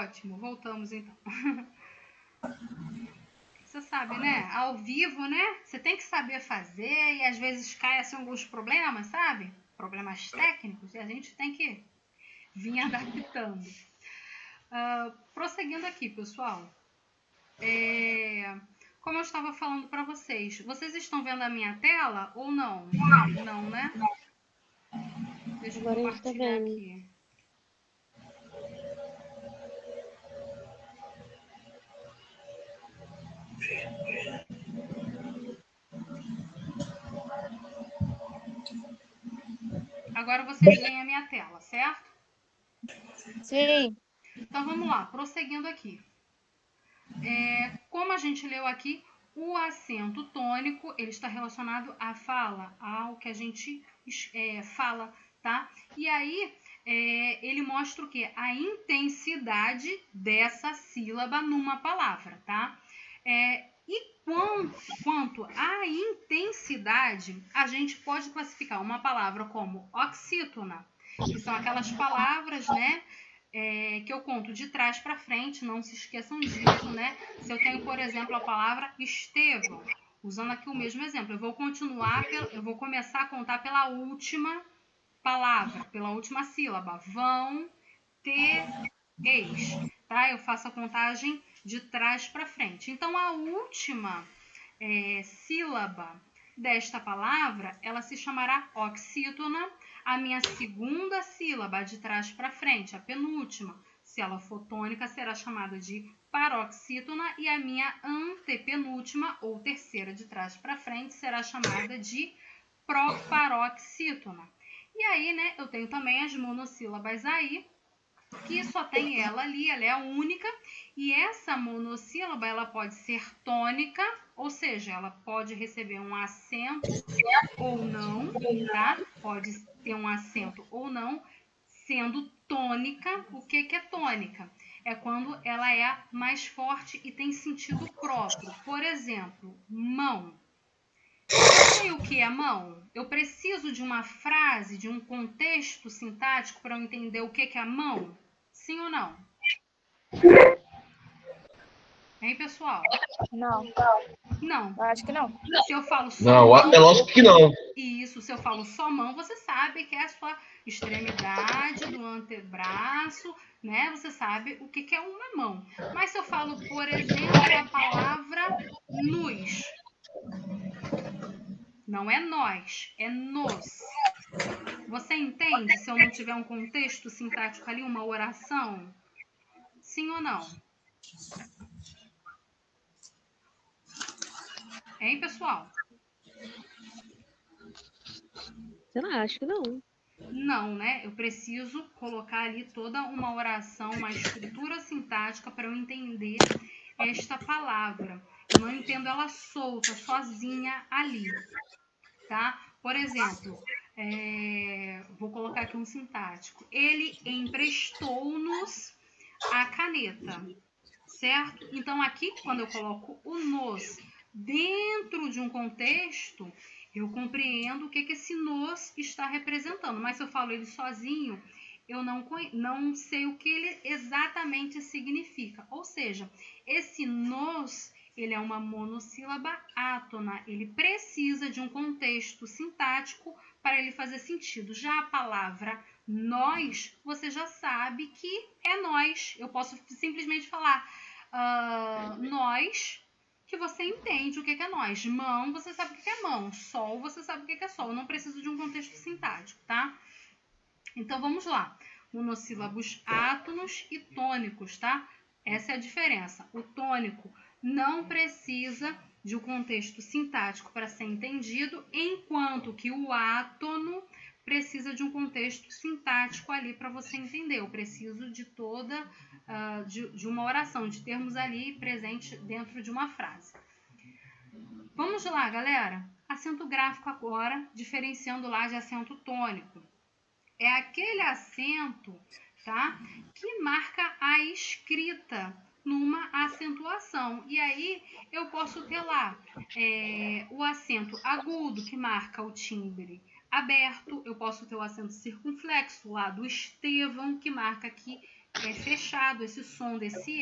Ótimo, voltamos então. Você sabe, né? Ao vivo, né? Você tem que saber fazer e às vezes cai assim alguns problemas, sabe? Problemas técnicos, e a gente tem que vir adaptando. Prosseguindo aqui, pessoal. Como eu estava falando para vocês, vocês estão vendo a minha tela ou não? Não, né? Deixa eu compartilhar aqui. Agora vocês veem a minha tela, certo? Sim. Então vamos lá, prosseguindo aqui. Como a gente leu aqui, o acento tônico ele está relacionado à fala, ao que a gente fala, tá? E aí ele mostra o quê? A intensidade dessa sílaba numa palavra, tá? E quanto à intensidade, a gente pode classificar uma palavra como oxítona, que são aquelas palavras, né? Que eu conto de trás para frente, não se esqueçam disso, né? Se eu tenho, por exemplo, a palavra Estevão, usando aqui o mesmo exemplo, eu vou começar a contar pela última palavra, pela última sílaba. Vão ter ex, tá? Eu faço a contagem de trás para frente. Então, a última sílaba desta palavra, ela se chamará oxítona. A minha segunda sílaba de trás para frente, a penúltima, se ela for tônica, será chamada de paroxítona, e a minha antepenúltima ou terceira de trás para frente será chamada de proparoxítona. E aí, né, eu tenho também as monossílabas aí, que só tem ela ali, ela é a única, e essa monossílaba ela pode ser tônica, ou seja, ela pode receber um acento ou não, tá? Pode ter um acento ou não, sendo tônica. O que é tônica? É quando ela é mais forte e tem sentido próprio. Por exemplo, mão. Eu sei o que é mão? Eu preciso de uma frase, de um contexto sintático para eu entender o que é mão? Sim ou não? Hein, pessoal? Não. Não. Eu acho que não. Se eu falo só Não, mão... é lógico que não. Isso, se eu falo só mão, você sabe que é a sua extremidade do antebraço, né? Você sabe o que é uma mão. Mas se eu falo, por exemplo, a palavra nos, não é nós, é nos. Você entende se eu não tiver um contexto sintático ali, uma oração? Sim ou não? Hein, pessoal? Sei lá, acho que não. Não, né? Eu preciso colocar ali toda uma oração, uma estrutura sintática para eu entender esta palavra. Eu não entendo ela solta, sozinha ali, tá? Por exemplo, vou colocar aqui um sintático. Ele emprestou-nos a caneta, certo? Então, aqui, quando eu coloco o nos dentro de um contexto, eu compreendo o que esse nos está representando. Mas se eu falo ele sozinho, eu não sei o que ele exatamente significa. Ou seja, esse nos, ele é uma monossílaba átona. Ele precisa de um contexto sintático para ele fazer sentido. Já a palavra nós, você já sabe que é nós. Eu posso simplesmente falar nós, que você entende o que é nós. Mão, você sabe o que é mão. Sol, você sabe o que é sol. Eu não preciso de um contexto sintático, tá? Então, vamos lá. Monossílabos átonos e tônicos, tá? Essa é a diferença. O tônico não precisa de um contexto sintático para ser entendido, enquanto que o átono precisa de um contexto sintático ali para você entender. Eu preciso de toda de uma oração, de termos ali presentes dentro de uma frase. Vamos lá, galera. Acento gráfico agora, diferenciando lá de acento tônico. É aquele acento, tá, que marca a escrita numa acentuação. E aí eu posso ter lá o acento agudo, que marca o timbre aberto. Eu posso ter o acento circunflexo lá do Estevão, que marca que é fechado, esse som desse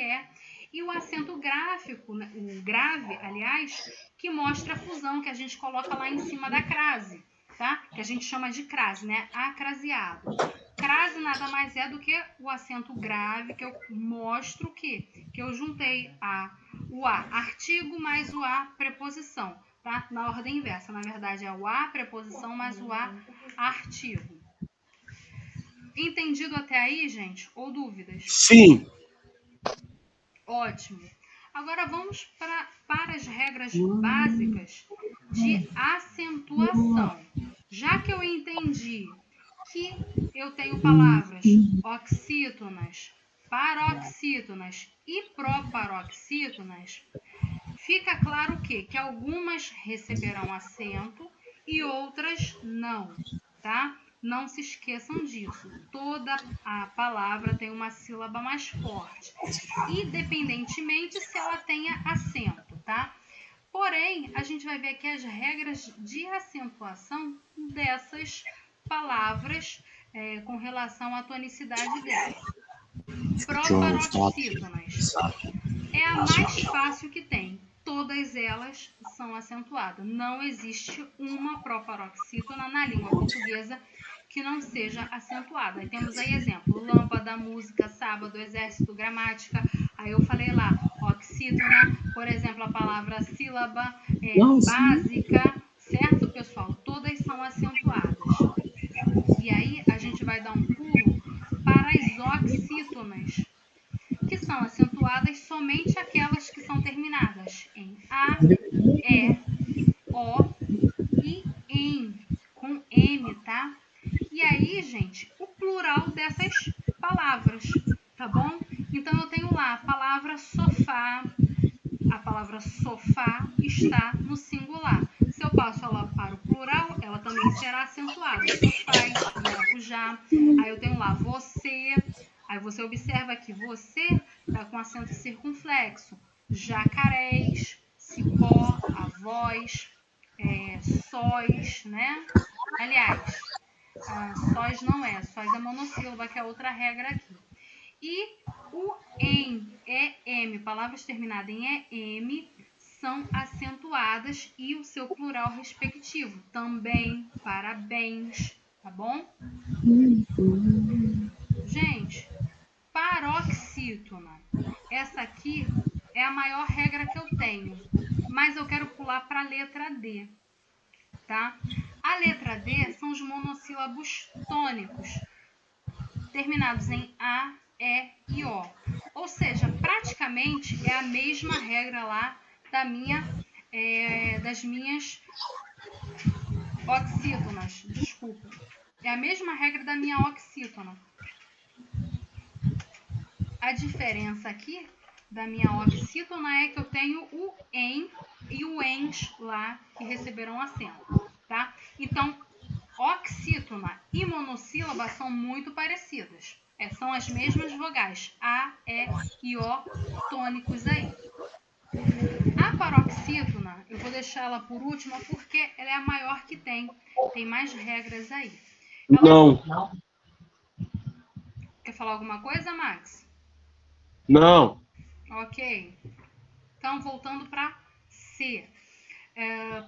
e o acento gráfico, né, o grave, aliás, que mostra a fusão que a gente coloca lá em cima da crase, tá? Que a gente chama de crase, né? Acraseado. Crase nada mais é do que o acento grave, que eu mostro que eu juntei o A artigo mais o A preposição, tá? Na ordem inversa, na verdade é o A preposição mais o A artigo. Entendido até aí, gente? Ou dúvidas? Sim. Ótimo. Agora vamos para as regras básicas de acentuação. Já que eu entendi que eu tenho palavras oxítonas, paroxítonas e proparoxítonas, fica claro o quê? Que algumas receberão acento e outras não, tá? Não se esqueçam disso. Toda a palavra tem uma sílaba mais forte, independentemente se ela tenha acento, tá? Porém, a gente vai ver aqui as regras de acentuação dessas palavras com relação à tonicidade delas. Proparoxítonas é a mais fácil que tem. Todas elas são acentuadas. Não existe uma proparoxítona na língua portuguesa que não seja acentuada. Aí temos aí exemplo: lâmpada, música, sábado, exército, gramática. Aí eu falei lá, oxítona, por exemplo, a palavra sílaba básica, certo, pessoal? Todas são acentuadas. E aí a gente vai dar um pulo para as oxítonas, que são acentuadas somente aquelas que são terminadas em A, E, O e em, com M, tá? E aí, gente, o plural dessas palavras, tá bom? Então, eu tenho lá a palavra sofá. A palavra sofá está no singular. Se eu passo ela para o plural, ela também será acentuada. Sofás, maracujá. Aí eu tenho lá você. Aí você observa que você está com acento circunflexo. Jacarés, cipó, avós, sóis, né? Aliás, sóis não é. Sóis é monossílaba, que é outra regra aqui. E o em, EM, palavras terminadas em EM, são acentuadas e o seu plural respectivo. Também, parabéns, tá bom? Gente, paroxítona. Essa aqui é a maior regra que eu tenho, mas eu quero pular para a letra D, tá? A letra D são os monossílabos tônicos, terminados em A, E e O. Ou seja, praticamente é a mesma regra lá das minhas oxítonas. Desculpa. É a mesma regra da minha oxítona. A diferença aqui da minha oxítona é que eu tenho o em e o ens lá que receberão acento, tá? Então, oxítona e monossílaba são muito parecidas. São as mesmas vogais, A, E e O, tônicos aí. A paroxítona, eu vou deixar ela por última porque ela é a maior que tem. Tem mais regras aí. Não. Quer falar alguma coisa, Max? Não. Ok. Então, voltando para C.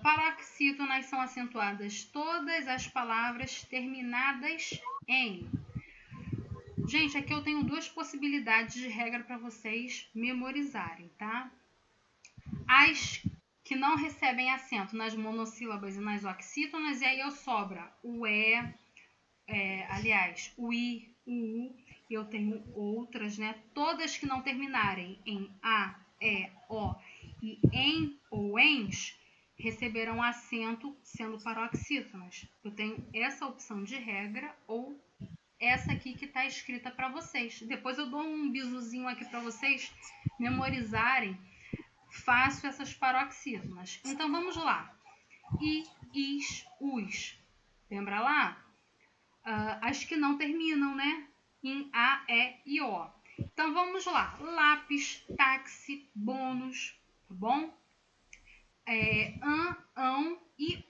Paroxítonas são acentuadas todas as palavras terminadas em. Gente, aqui eu tenho duas possibilidades de regra para vocês memorizarem, tá? As que não recebem acento nas monossílabas e nas oxítonas, e aí eu sobra o aliás, o I, o U, e eu tenho outras, né? Todas que não terminarem em A, E, O e em ou ens, receberão acento sendo paroxítonas. Eu tenho essa opção de regra ou essa aqui que está escrita para vocês. Depois eu dou um bisuzinho aqui para vocês memorizarem fácil essas paroxítonas. Então vamos lá. I, is, us. Lembra lá? As que não terminam, né? Em A, E e O. Então vamos lá. Lápis, táxi, bônus, tá bom? Ão e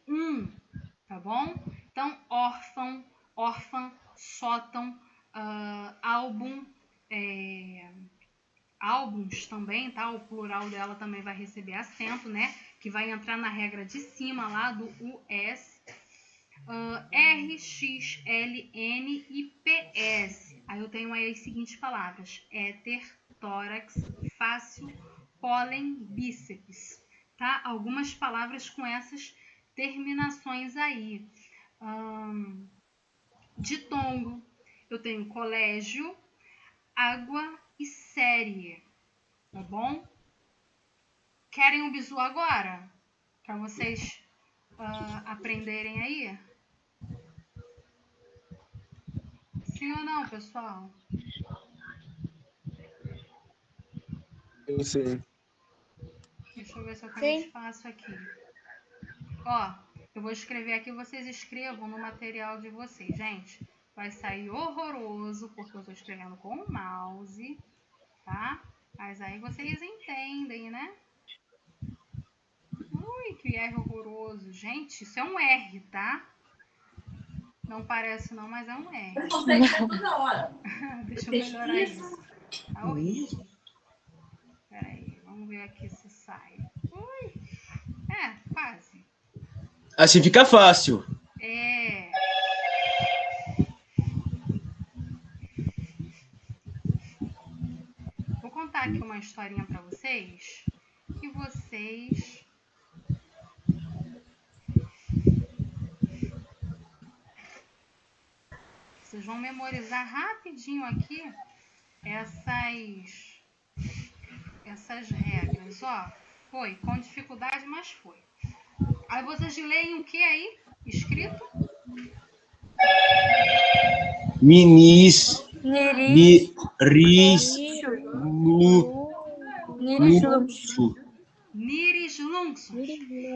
tá bom? Então, órfão, órfã, sótão, álbum, álbuns também, tá? O plural dela também vai receber acento, né? Que vai entrar na regra de cima lá do US. R, X, L, N e PS. Aí eu tenho aí as seguintes palavras: éter, tórax, fácil, pólen, bíceps. Tá? Algumas palavras com essas terminações aí. Ditongo, eu tenho colégio, água e série. Tá bom? Querem um bizu agora? Para vocês aprenderem aí? Sim ou não, pessoal? Eu sei. Deixa eu ver se eu tenho Sim. espaço aqui. Ó, eu vou escrever aqui, vocês escrevam no material de vocês. Gente, vai sair horroroso, porque eu estou escrevendo com o mouse, tá? Mas aí vocês entendem, né? Ui, que R horroroso. Gente, isso é um R, tá? Não parece não, mas é um R. Deixa eu melhorar isso. Tá horrível. Peraí, vamos ver aqui se sai. Ui, quase. Assim fica fácil. Vou contar aqui uma historinha pra vocês. Que vocês... Vocês vão memorizar rapidinho aqui essas regras, ó. Foi com dificuldade, mas foi. Aí vocês leem o que aí? Escrito? Minis, Niris. ris, lu, Niris luxo. Niris Luxus.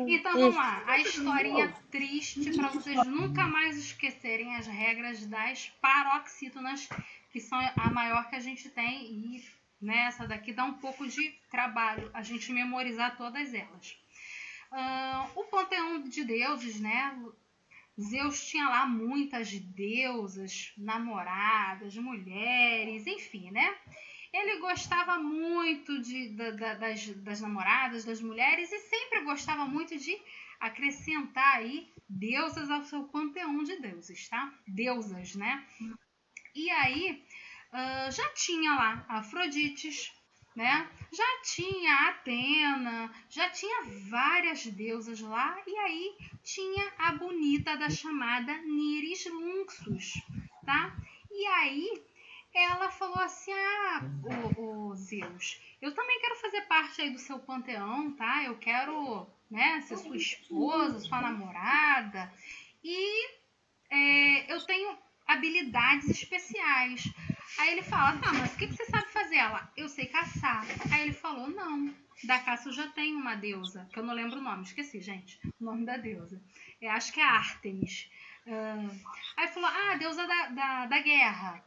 Então vamos lá, a historinha triste para vocês nunca mais esquecerem as regras das paroxítonas, que são a maior que a gente tem, e né, essa daqui dá um pouco de trabalho a gente memorizar todas elas. O panteão de deuses, né? Zeus tinha lá muitas deusas, namoradas, mulheres, enfim, né? Ele gostava muito das namoradas, das mulheres, e sempre gostava muito de acrescentar aí deusas ao seu panteão de deuses, tá? Deusas, né? E aí já tinha lá Afrodites, né? Já tinha Atena, já tinha várias deusas lá, e aí tinha a bonita da chamada Niris Luxus, tá? E aí ela falou assim: ô Zeus, eu também quero fazer parte aí do seu panteão, tá? Eu quero, né, ser sua esposa, sua namorada, e eu tenho habilidades especiais. Aí ele fala: tá, mas o que você sabe fazer? Ela: eu sei caçar. Aí ele falou: não, da caça eu já tenho uma deusa, que eu não lembro o nome, esqueci, gente, o nome da deusa. Acho que é Ártemis. Aí falou: a deusa da guerra.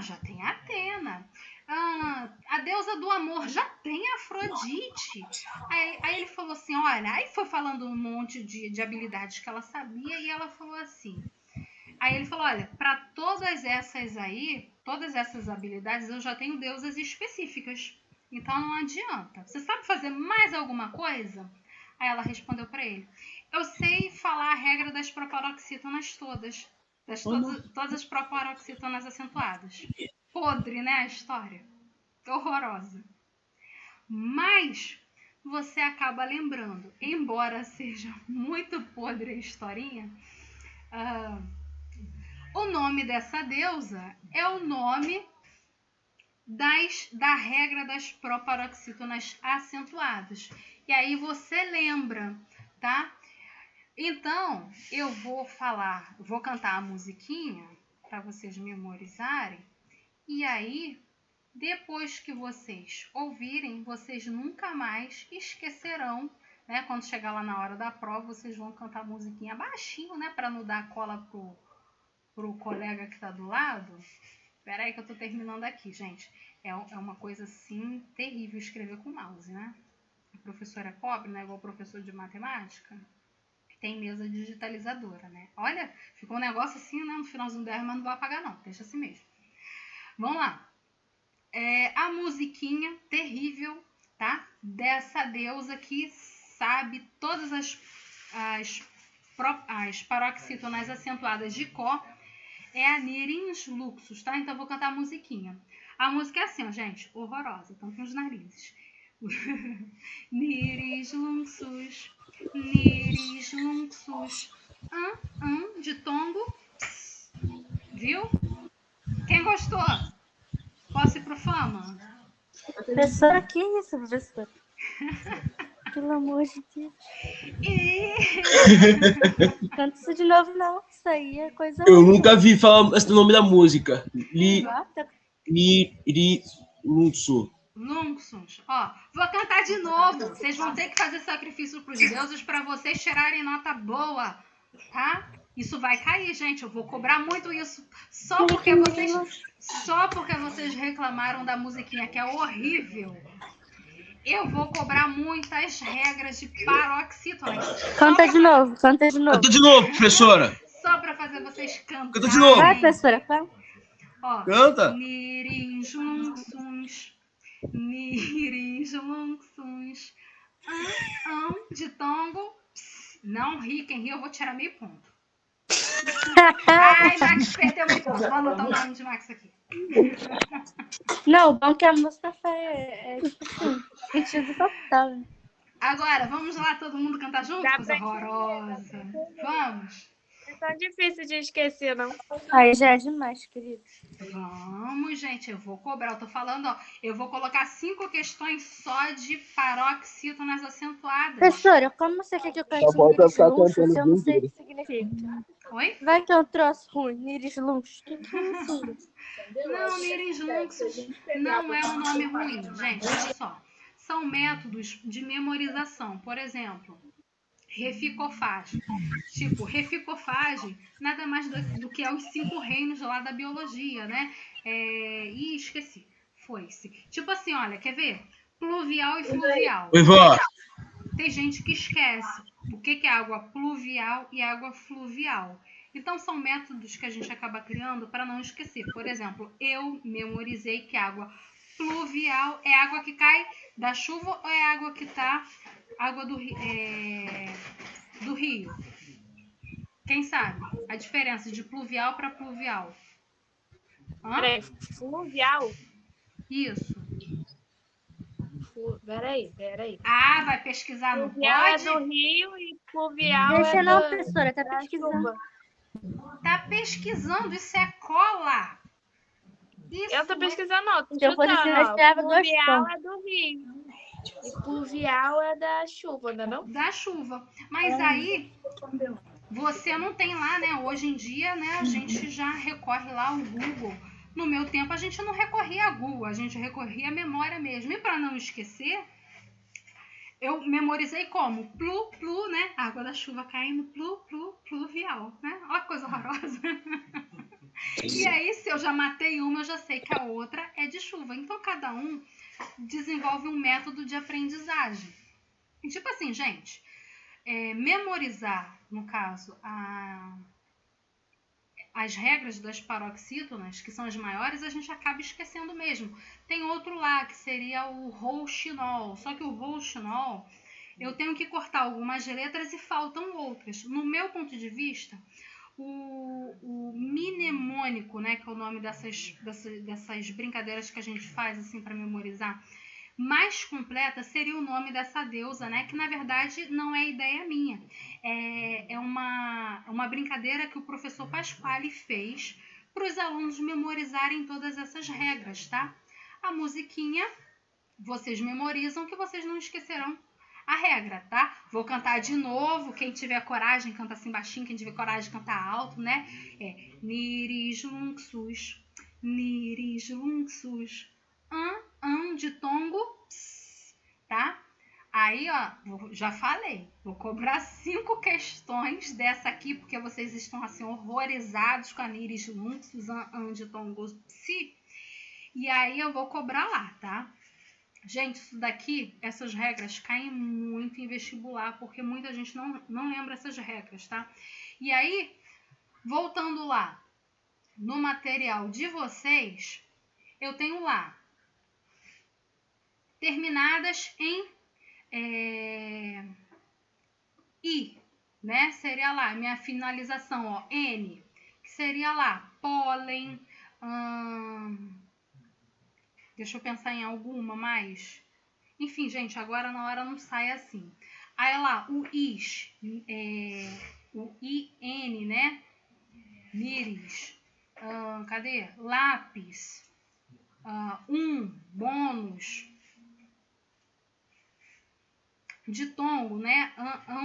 Já tem a Atena. A deusa do amor já tem a Afrodite. Aí ele falou assim: olha, aí foi falando um monte de habilidades que ela sabia, e ela falou assim. Aí ele falou: olha, para todas essas aí, todas essas habilidades, eu já tenho deusas específicas. Então não adianta. Você sabe fazer mais alguma coisa? Aí ela respondeu para ele: eu sei falar a regra das proparoxítonas todas. Todas as proparoxítonas acentuadas. Podre, né, a história? Horrorosa. Mas você acaba lembrando, embora seja muito podre a historinha, o nome dessa deusa é o nome da regra das proparoxítonas acentuadas. E aí você lembra, tá? Então, eu vou cantar a musiquinha para vocês memorizarem. E aí, depois que vocês ouvirem, vocês nunca mais esquecerão, né? Quando chegar lá na hora da prova, vocês vão cantar a musiquinha baixinho, né? Para não dar cola pro colega que está do lado. Espera aí que eu estou terminando aqui, gente. É uma coisa assim terrível escrever com mouse, né? A professora é pobre, né? Igual o professor de matemática, que tem mesa digitalizadora, né? Olha, ficou um negócio assim, né? No finalzinho do R, mas não vai apagar não. Deixa assim mesmo. Vamos lá. A musiquinha terrível, tá? Dessa deusa que sabe todas as paroxítonas acentuadas de Có, é a Nirins Luxus, tá? Então eu vou cantar a musiquinha. A música é assim, ó, gente, horrorosa, tampem os narizes. Niris Luxus, Niris Luxus, de tongo, ps. Viu? Quem gostou? Posso ir pro fama? Professora, que isso, professora? Pelo amor de Deus. Canta isso de novo, não. Isso aí é coisa Eu ruim. nunca vi falar esse nome da música. Bota. Lirilunsu. Luxus. Ó, vou cantar de novo. Vocês vão ter que fazer sacrifício pros deuses para vocês tirarem nota boa, tá? Isso vai cair, gente. Eu vou cobrar muito isso só porque vocês reclamaram da musiquinha que é horrível. Eu vou cobrar muitas regras de paroxítonas. Canta de novo, canta de novo. Canta de novo, professora. Só para fazer vocês cantarem. Canta de novo. Vai, professora, vai. Ó, Canta. Nirinjunsuns, Nirinjunsuns, de tongo. Pss, não ri, quem ri eu vou tirar meio ponto. Ai, Max perdeu meio ponto. Vou anotar o nome de Max aqui. Não, o bom é que a música tipo assim, sentido total. Né? Agora, vamos lá todo mundo cantar junto? Dá Coisa pra- horrorosa. Vamos. Não é tão difícil de esquecer, não. Aí já é demais, querido. Vamos, gente, eu vou cobrar. Eu tô falando, ó, eu vou colocar 5 questões só de paroxítonas acentuadas. Professora, como você quer que eu cante Só falta Niris ficar Lunch cantando se eu não junto. sei o que significa? Oi? Vai que é um troço ruim, Niris Lunch. O que é isso? Não, Nirinjunxus não é um nome ruim, gente. Olha só. São métodos de memorização. Por exemplo, reficofagem. Tipo, reficofagem nada mais do que os 5 reinos lá da biologia, né? Ih, esqueci. Foi-se. Tipo assim, olha, quer ver? Pluvial e fluvial. Oi, vó. Tem gente que esquece o que é água pluvial e água fluvial. Então, são métodos que a gente acaba criando para não esquecer. Por exemplo, eu memorizei que água pluvial é água que cai da chuva ou é água que está água do rio. Quem sabe a diferença de pluvial para pluvial? Peraí, fluvial? Isso. Peraí. Ah, vai pesquisar, não Fluvial é pode? do rio e fluvial Deixa é não, do... professora, tá da pesquisando. chuva. Tá pesquisando, isso é cola. Isso Eu tô pesquisando, não. Tô Se eu fosse chutando, você, eu ó. tirava 2 Fluvial pontos. é do rio. E fluvial é da chuva, não é não? da chuva. Mas aí você não tem lá, né? Hoje em dia, né? A gente já recorre lá ao Google. No meu tempo a gente não recorria a Google, a gente recorria à memória mesmo. E para não esquecer, eu memorizei como? Plu, né? Água da chuva caindo, pluvial, né? Olha que coisa horrorosa. E aí, se eu já matei uma, eu já sei que a outra é de chuva. Então, cada um desenvolve um método de aprendizagem. E, tipo assim, gente, memorizar, no caso, as regras das paroxítonas, que são as maiores, a gente acaba esquecendo mesmo. Tem outro lá, que seria o rouxinol. Só que o rouxinol, eu tenho que cortar algumas letras e faltam outras. No meu ponto de vista, o mnemônico, né, que é o nome dessas brincadeiras que a gente faz assim para memorizar, mais completa seria o nome dessa deusa, né, que na verdade não é ideia minha. É uma brincadeira que o professor Pasquale fez para os alunos memorizarem todas essas regras, tá? A musiquinha, vocês memorizam que vocês não esquecerão a regra, tá? Vou cantar de novo. Quem tiver coragem, canta assim baixinho. Quem tiver coragem, canta alto, né? Niris Lunxus, Niris Lunxus, de tongo, ps, tá? Aí, ó, já falei. Vou cobrar 5 questões dessa aqui, porque vocês estão assim horrorizados com a Niris Lunxus, de tongo, psi. E aí eu vou cobrar lá, tá? Gente, isso daqui, essas regras caem muito em vestibular, porque muita gente não lembra essas regras, tá? E aí, voltando lá, no material de vocês, eu tenho lá terminadas em I, né? Seria lá, minha finalização, ó, N, que seria lá, pólen, deixa eu pensar em alguma mais. Enfim, gente, agora na hora não sai assim. Aí lá, o is, o IN, né? Níris. Cadê? Lápis. Bônus. Ditongo, né?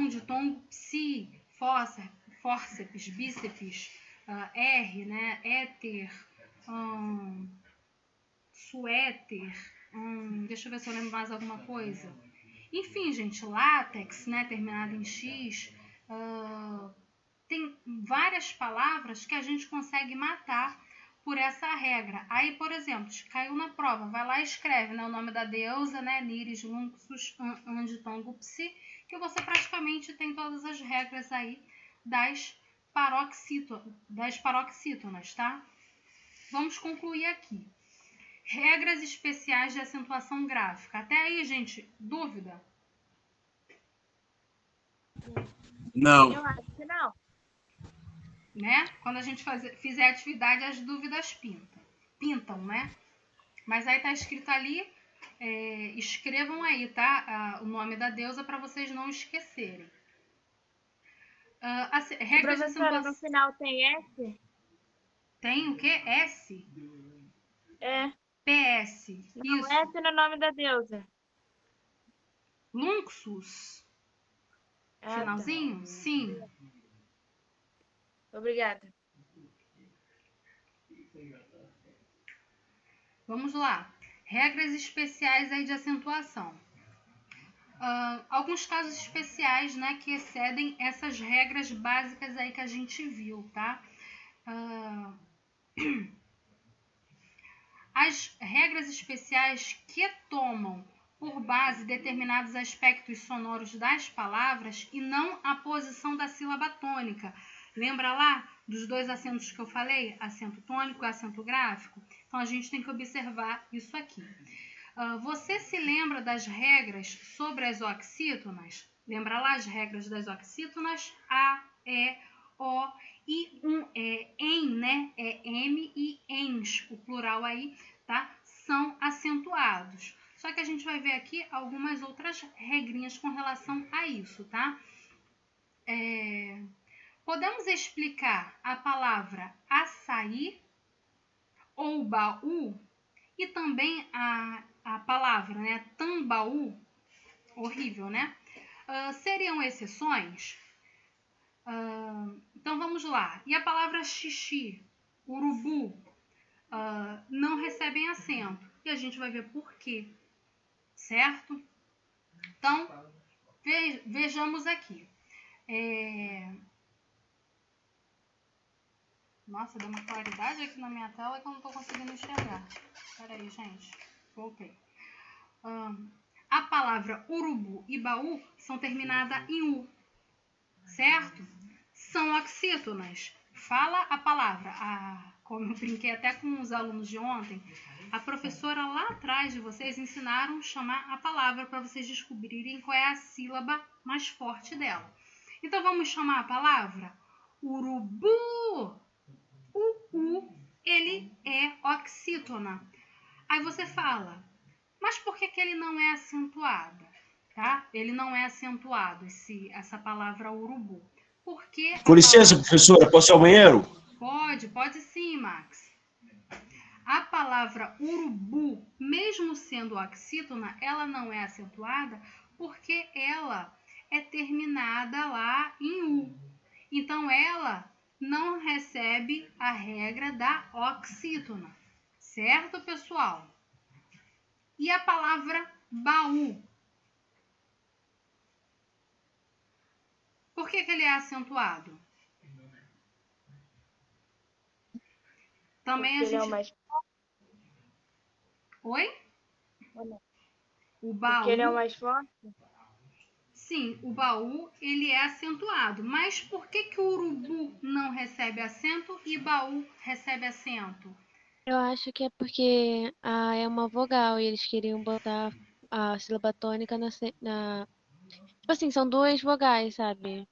Ditongo, psi, fórceps, bíceps, R, né? Éter, suéter, deixa eu ver se eu lembro mais alguma coisa. Enfim, gente, látex, né? Terminado em X. Tem várias palavras que a gente consegue matar por essa regra. Aí, por exemplo, caiu na prova, vai lá e escreve, né, o nome da deusa, né, Níris, Luxus, Ditongo, Psi, que você praticamente tem todas as regras aí das paroxítonas, tá? Vamos concluir aqui. Regras especiais de acentuação gráfica. Até aí, gente, dúvida? Não. Eu acho que não. Né? Quando a gente fizer atividade, as dúvidas pintam, né? Mas aí tá escrito ali, escrevam aí, tá? O nome da deusa para vocês não esquecerem. Regras de Professora, acentuação. no final tem S? Tem o quê? S? É. PS. Não, Isso. S no nome da deusa. Luxus. Ah, Finalzinho? tá. Sim. Obrigada. Vamos lá. Regras especiais aí de acentuação. Alguns casos especiais, né, que excedem essas regras básicas aí que a gente viu, tá? As regras especiais que tomam por base determinados aspectos sonoros das palavras e não a posição da sílaba tônica. Lembra lá dos dois acentos que eu falei? Acento tônico e acento gráfico? Então, a gente tem que observar isso aqui. Você se lembra das regras sobre as oxítonas? Lembra lá as regras das oxítonas? A, E, O e em, né? É M e ens, o plural aí, tá? São acentuados. Só que a gente vai ver aqui algumas outras regrinhas com relação a isso, tá? Podemos explicar a palavra açaí ou baú e também a palavra, né, tambaú, horrível, né? Seriam exceções? Então vamos lá. E a palavra xixi, urubu, não recebem acento. E a gente vai ver por quê, certo? Então, vejamos aqui. Nossa, deu uma claridade aqui na minha tela que eu não estou conseguindo enxergar. Espera aí, gente. Voltei. A palavra urubu e baú são terminadas em U, certo? São oxítonas. Fala a palavra. Como eu brinquei até com os alunos de ontem, a professora lá atrás de vocês ensinaram a chamar a palavra para vocês descobrirem qual é a sílaba mais forte dela. Então, vamos chamar a palavra urubu. O U, ele é oxítona. Aí você fala, mas por que ele não é acentuado? Tá? Ele não é acentuado, essa palavra urubu. Porque Com licença, professora, posso ir ao banheiro? Pode sim, Max. A palavra urubu, mesmo sendo oxítona, ela não é acentuada porque ela é terminada lá em U. Então, ela não recebe a regra da oxítona. Certo, pessoal? E a palavra baú? Por que ele é acentuado? Também porque ele é o mais... Oi? O Porque baú... ele é o mais forte? Sim, o baú, ele é acentuado. Mas por que o urubu não recebe acento e baú recebe acento? Eu acho que é porque A é uma vogal e eles queriam botar a sílaba tônica Tipo assim, são duas vogais, sabe?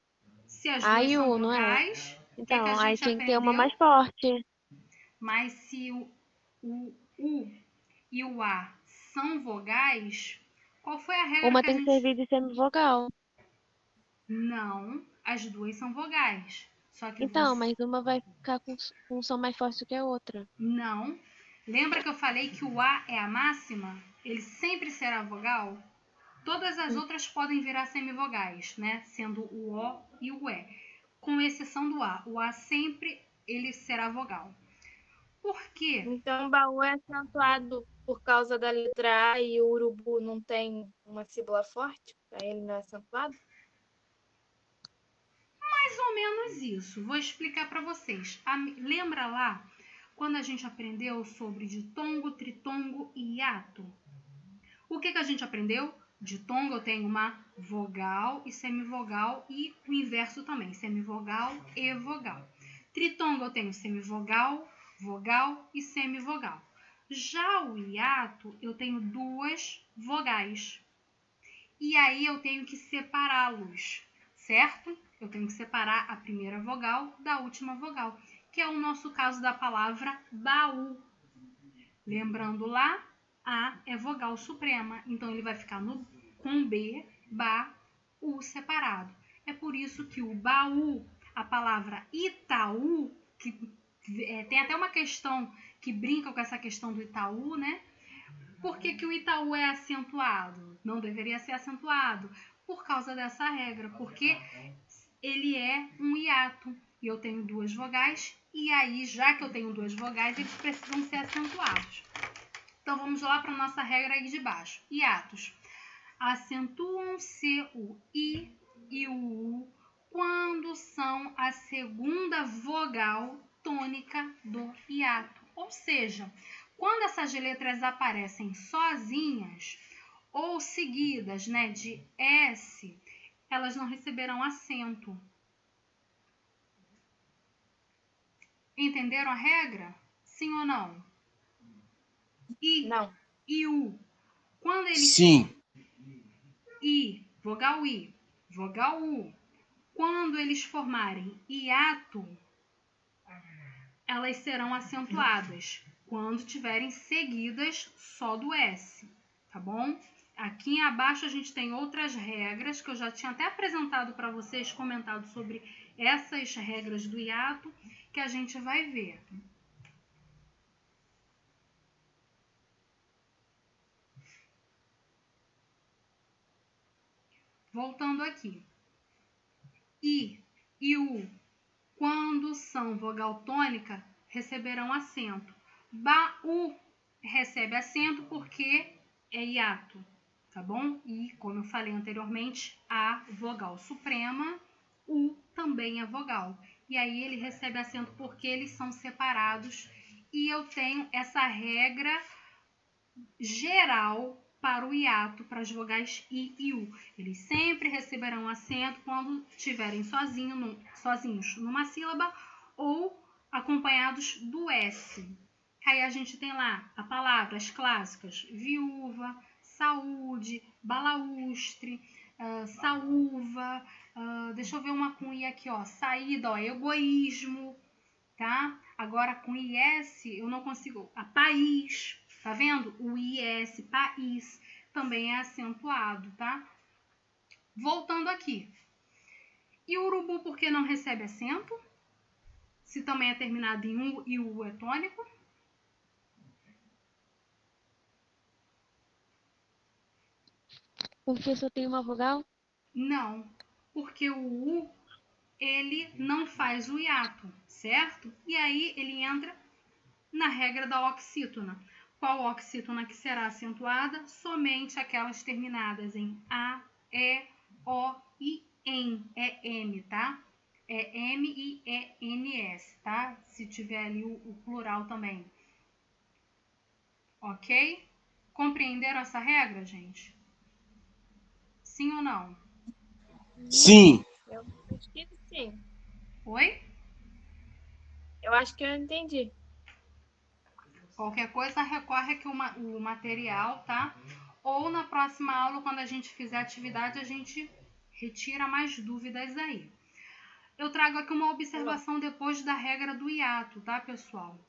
Se as A duas e são o, não é? vogais, o que que a Então, aí gente tinha que ter uma aprendeu? mais forte. Mas se o U e o A são vogais, qual foi a regra Uma que a tem que gente... servir de semivogal. Não, as duas são vogais. Só que Então, você... mas uma vai ficar com um som mais forte do que a outra. Não. Lembra que eu falei que o A é a máxima? Ele sempre será vogal? Todas as outras podem virar semivogais, né? Sendo o O e o E. Com exceção do A. O A sempre ele será vogal. Por quê? Então, o baú é acentuado por causa da letra A e o urubu não tem uma sílaba forte? Para ele não é acentuado? Mais ou menos isso. Vou explicar para vocês. Lembra lá quando a gente aprendeu sobre ditongo, tritongo e hiato? O que a gente aprendeu? Ditongo eu tenho uma vogal e semivogal e o inverso também, semivogal e vogal. Tritongo eu tenho semivogal, vogal e semivogal. Já o hiato eu tenho duas vogais. E aí eu tenho que separá-los, certo? Eu tenho que separar a primeira vogal da última vogal, que é o nosso caso da palavra baú. Lembrando lá, A é vogal suprema, então ele vai ficar com B, ba, U separado. É por isso que o baú, a palavra Itaú, que tem até uma questão que brinca com essa questão do Itaú, né? Por que o Itaú é acentuado? Não deveria ser acentuado por causa dessa regra, porque ele é um hiato e eu tenho duas vogais, e aí, já que eu tenho duas vogais, eles precisam ser acentuados. Então vamos lá para a nossa regra aí de baixo. Hiatos. Acentuam-se o I e o U quando são a segunda vogal tônica do hiato. Ou seja, quando essas letras aparecem sozinhas ou seguidas, né, de S, elas não receberão acento. Entenderam a regra? Sim ou não? I Não. e U. Quando eles... Sim. I, vogal I, vogal U. Quando eles formarem hiato, elas serão acentuadas quando tiverem seguidas só do S, tá bom? Aqui abaixo a gente tem outras regras que eu já tinha até apresentado para vocês, comentado sobre essas regras do hiato, que a gente vai ver. Voltando aqui. I e U, quando são vogal tônica, receberão acento. Baú recebe acento porque é hiato, tá bom? E, como eu falei anteriormente, a vogal suprema, U também é vogal. E aí ele recebe acento porque eles são separados. E eu tenho essa regra geral para o hiato, para as vogais I e U. Eles sempre receberão acento quando estiverem sozinhos numa sílaba ou acompanhados do S. Aí a gente tem lá as palavras clássicas: viúva, saúde, balaústre, saúva, deixa eu ver uma com I aqui, ó, saída, ó, egoísmo, tá? Agora com IS eu não consigo. A país, tá vendo? O IS, país, também é acentuado, tá? Voltando aqui. E o urubu por que não recebe acento? Se também é terminado em U e o U é tônico. Porque só tem uma vogal? Não, porque o U ele não faz o hiato, certo? E aí ele entra na regra da oxítona. Qual oxítona que será acentuada? Somente aquelas terminadas em A, E, O e EN. É M, tá? É M e ENS, tá? Se tiver ali o plural também. Ok? Compreenderam essa regra, gente? Sim ou não? Sim. Eu acho que sim. Oi? Eu acho que eu entendi. Qualquer coisa recorre aqui o material, tá? ou na próxima aula, quando a gente fizer a atividade, a gente retira mais dúvidas aí. Eu trago aqui uma observação depois da regra do hiato, tá, pessoal?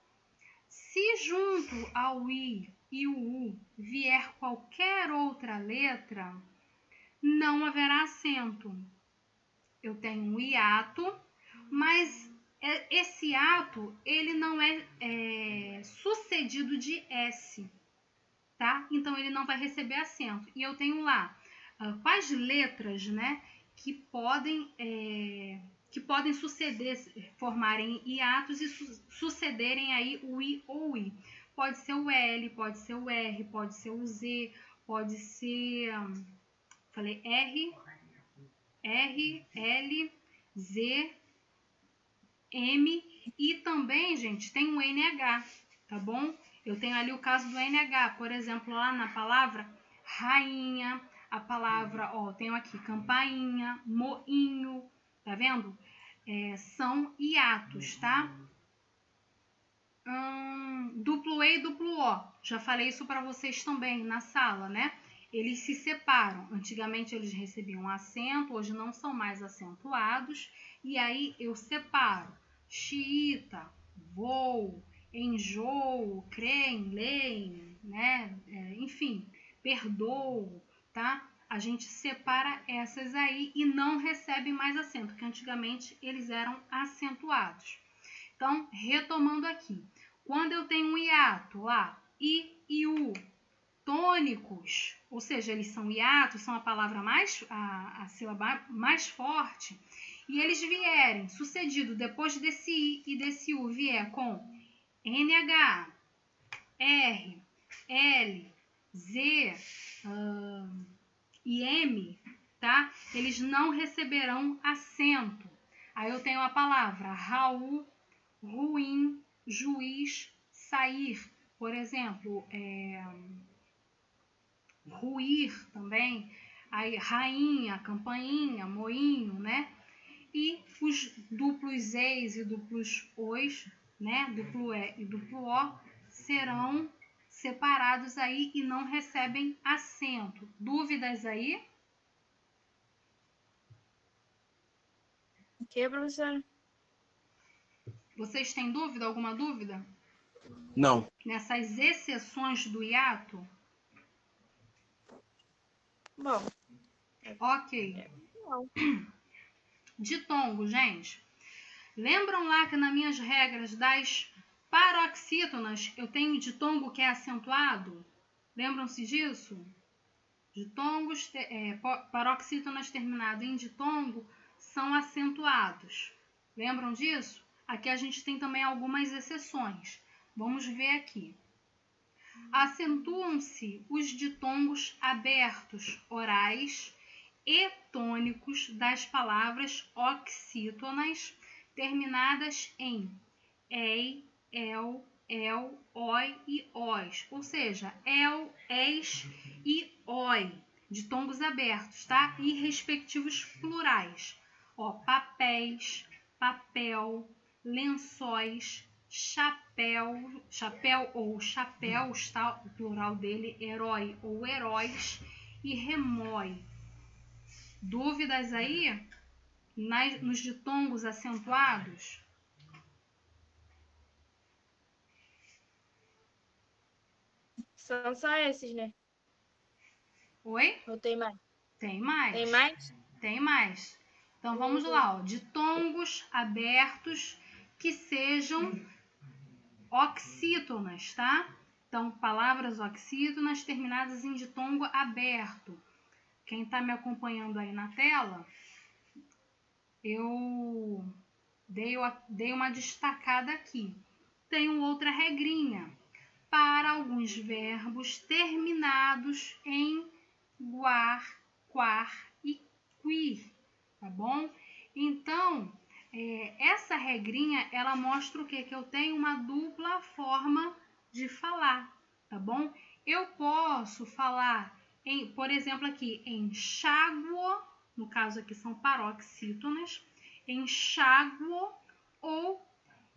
Se junto ao I e o U vier qualquer outra letra, não haverá acento. Eu tenho um hiato, mas esse ato ele não é sucedido de S, tá? Então ele não vai receber acento. E eu tenho lá quais letras, né, que podem suceder, formarem hiatos e sucederem aí o I ou o I. Pode ser o L, pode ser o R, pode ser o Z, pode ser, falei R, L, Z, M e também, gente, tem o NH, tá bom? Eu tenho ali o caso do NH, por exemplo, lá na palavra rainha, a palavra, tenho aqui campainha, moinho, tá vendo? São hiatos, tá? Duplo E e duplo O, já falei isso para vocês também na sala, né? Eles se separam. Antigamente eles recebiam acento, hoje não são mais acentuados. E aí eu separo. Xiita, voo, enjoo, creem, leem, né? Enfim, perdoo, tá? A gente separa essas aí e não recebe mais acento, porque antigamente eles eram acentuados. Então, retomando aqui. Quando eu tenho um hiato lá, I e U, tônicos, ou seja, eles são hiatos, são a sílaba mais forte, e eles vierem sucedido depois desse I e desse U vier com NH, R, L, Z e M, tá? Eles não receberão acento. Aí eu tenho a palavra Raul, ruim, juiz, sair, por exemplo, ruir também, aí rainha, campainha, moinho, né? E os duplos eis e duplos ois, né? Duplo E e duplo O, serão separados aí e não recebem acento. Dúvidas aí? O que, professora? Vocês têm dúvida? Alguma dúvida? Não. Nessas exceções do hiato? Bom. Ok. Não. Ditongo, gente. Lembram lá que nas minhas regras das paroxítonas eu tenho ditongo que é acentuado? Lembram-se disso? Ditongos, paroxítonas terminado em ditongo são acentuados. Lembram disso? Aqui a gente tem também algumas exceções. Vamos ver aqui. Acentuam-se os ditongos abertos orais e tônicos das palavras oxítonas terminadas em ei, el, oi e os, ou seja, el, es e oi, de tongos abertos, tá? E respectivos plurais. Papéis, papel, lençóis, chapéu ou chapéus, tá? O plural dele, herói ou heróis, e remói. Dúvidas aí nos ditongos acentuados? São só esses, né? Oi? Ou tem mais? Tem mais. Tem mais? Tem mais. Então vamos lá, ó. Ditongos abertos que sejam oxítonas, tá? Então, palavras oxítonas terminadas em ditongo aberto. Quem está me acompanhando aí na tela, eu dei uma destacada aqui. Tenho outra regrinha. Para alguns verbos terminados em guar, quar e quir, tá bom? Então, essa regrinha, ela mostra o quê? Que eu tenho uma dupla forma de falar, tá bom? Eu posso falar, por exemplo, aqui, enxáguo, no caso aqui são paroxítonas, enxáguo ou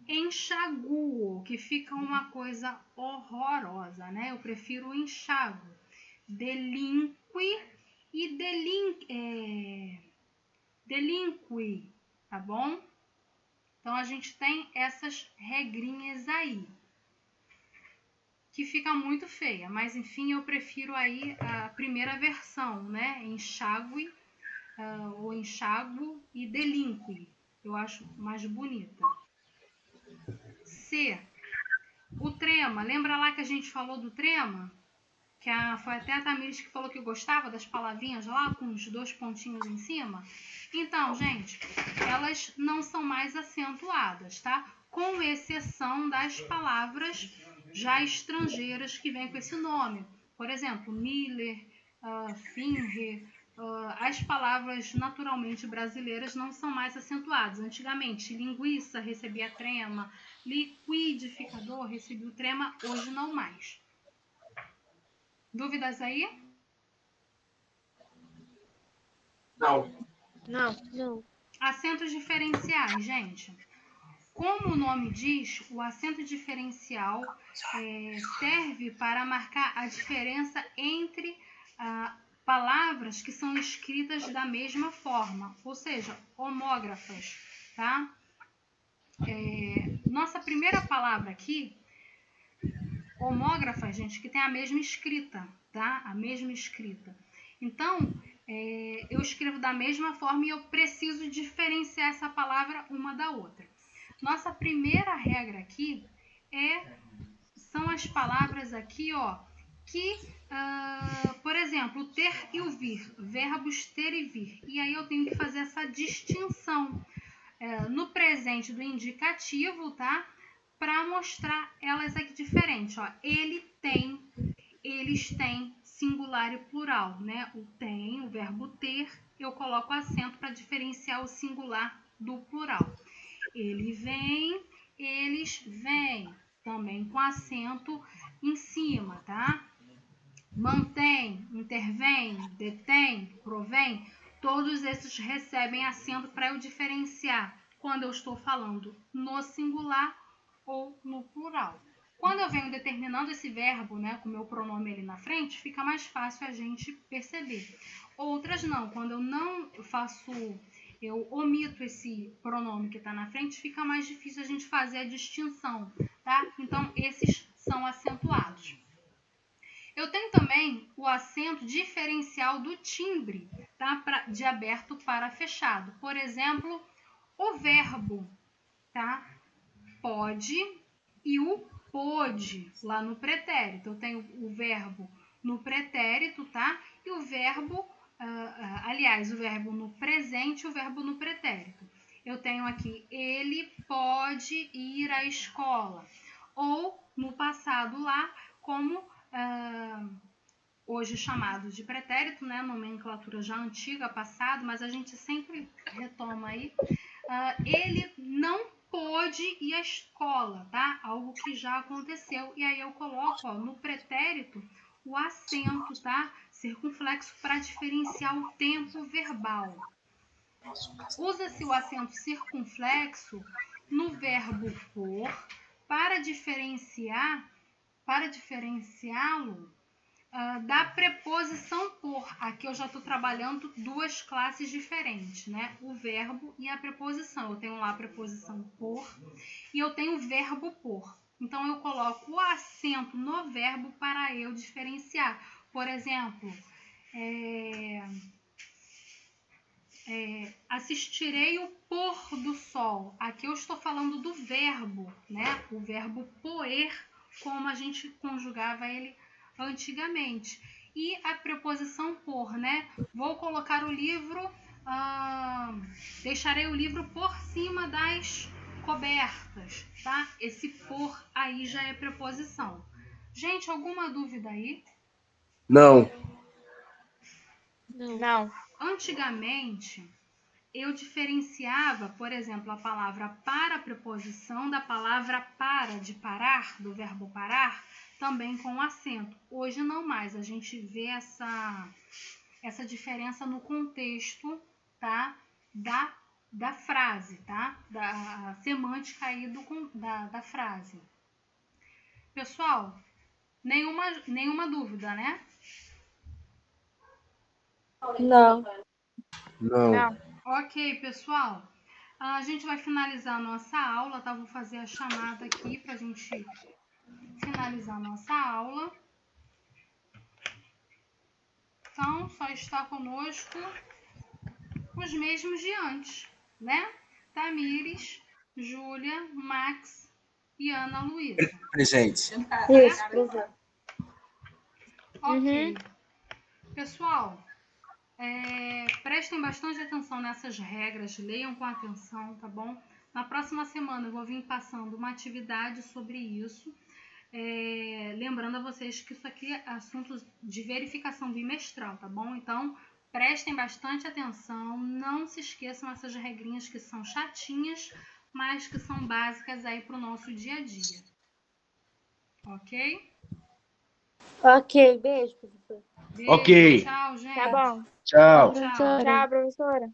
enxaguo, que fica uma coisa horrorosa, né? Eu prefiro enxáguo. delinque e delinque, tá bom? Então, a gente tem essas regrinhas aí, que fica muito feia, mas enfim, eu prefiro aí a primeira versão, né? Enxágue, ou enxáguo e delinque. Eu acho mais bonita. C. O trema. Lembra lá que a gente falou do trema? Foi até a Tamires que falou que gostava das palavrinhas lá, com os 2 pontinhos em cima. Então, gente, elas não são mais acentuadas, tá? Com exceção das palavras já estrangeiras que vêm com esse nome. Por exemplo, Miller, Finre, as palavras naturalmente brasileiras não são mais acentuadas. Antigamente, linguiça recebia trema, liquidificador recebia o trema, hoje não mais. Dúvidas aí? Não. Não. Acentos diferenciais, gente. Como o nome diz, o acento diferencial serve para marcar a diferença entre palavras que são escritas da mesma forma, ou seja, homógrafas, tá? Nossa primeira palavra aqui, homógrafa, gente, que tem a mesma escrita, tá? A mesma escrita. Então, eu escrevo da mesma forma e eu preciso diferenciar essa palavra uma da outra. Nossa primeira regra aqui são as palavras aqui, ó, que, por exemplo, o ter e o vir, verbos ter e vir. E aí eu tenho que fazer essa distinção no presente do indicativo, tá? Para mostrar elas aqui diferentes, ó. Ele tem, eles têm, singular e plural, né? O tem, o verbo ter, eu coloco acento para diferenciar o singular do plural. Ele vem, eles vêm, também com acento em cima, tá? Mantém, intervém, detém, provém, todos esses recebem acento para eu diferenciar quando eu estou falando no singular ou no plural. Quando eu venho determinando esse verbo, né, com o meu pronome ali na frente, fica mais fácil a gente perceber. Outras não, quando eu não faço, eu omito esse pronome que está na frente, fica mais difícil a gente fazer a distinção, tá? Então, esses são acentuados. Eu tenho também o acento diferencial do timbre, tá? De aberto para fechado. Por exemplo, o verbo, tá? Pode e o pôde lá no pretérito. Eu tenho o verbo no pretérito, tá? E o verbo, aliás, o verbo no presente e o verbo no pretérito. Eu tenho aqui, ele pode ir à escola. Ou no passado lá, como hoje chamado de pretérito, né? Nomenclatura já antiga, passado, mas a gente sempre retoma aí. Ele não pôde ir à escola, tá? Algo que já aconteceu. E aí eu coloco, ó, no pretérito o acento, tá? Circunflexo para diferenciar o tempo verbal. Usa-se o acento circunflexo no verbo por para diferenciá-lo da preposição por. Aqui eu já estou trabalhando 2 classes diferentes, né? O verbo e a preposição. Eu tenho lá a preposição por e eu tenho o verbo por. Então, eu coloco o acento no verbo para eu diferenciar. Por exemplo, assistirei o pôr do sol. Aqui eu estou falando do verbo, né? O verbo poer, como a gente conjugava ele antigamente. E a preposição por, né? Vou colocar o livro, deixarei o livro por cima das cobertas, tá? Esse por aí já é preposição. Gente, alguma dúvida aí? Não. Não. Antigamente, eu diferenciava, por exemplo, a palavra para preposição da palavra para, de parar, do verbo parar, também com acento. Hoje não mais, a gente vê essa diferença no contexto, tá? Da frase, tá? Da semântica aí da frase. Pessoal, nenhuma dúvida, né? Não. Não. Não. Ok, pessoal. A gente vai finalizar a nossa aula, tá? Vou fazer a chamada aqui pra gente finalizar a nossa aula. Então, só está conosco os mesmos de antes, né? Tamires, Júlia, Max e Ana Luísa. Presente. Isso, presente. Ok. Pessoal, prestem bastante atenção nessas regras, leiam com atenção, tá bom? Na próxima semana eu vou vir passando uma atividade sobre isso. Lembrando a vocês que isso aqui é assunto de verificação bimestral, tá bom? Então, prestem bastante atenção, não se esqueçam essas regrinhas que são chatinhas, mas que são básicas aí para o nosso dia a dia. Ok? Ok, beijo, professor. Beijo, Ok. tchau, gente. Tá bom. Tchau. Tchau. Professora. Tchau, professora.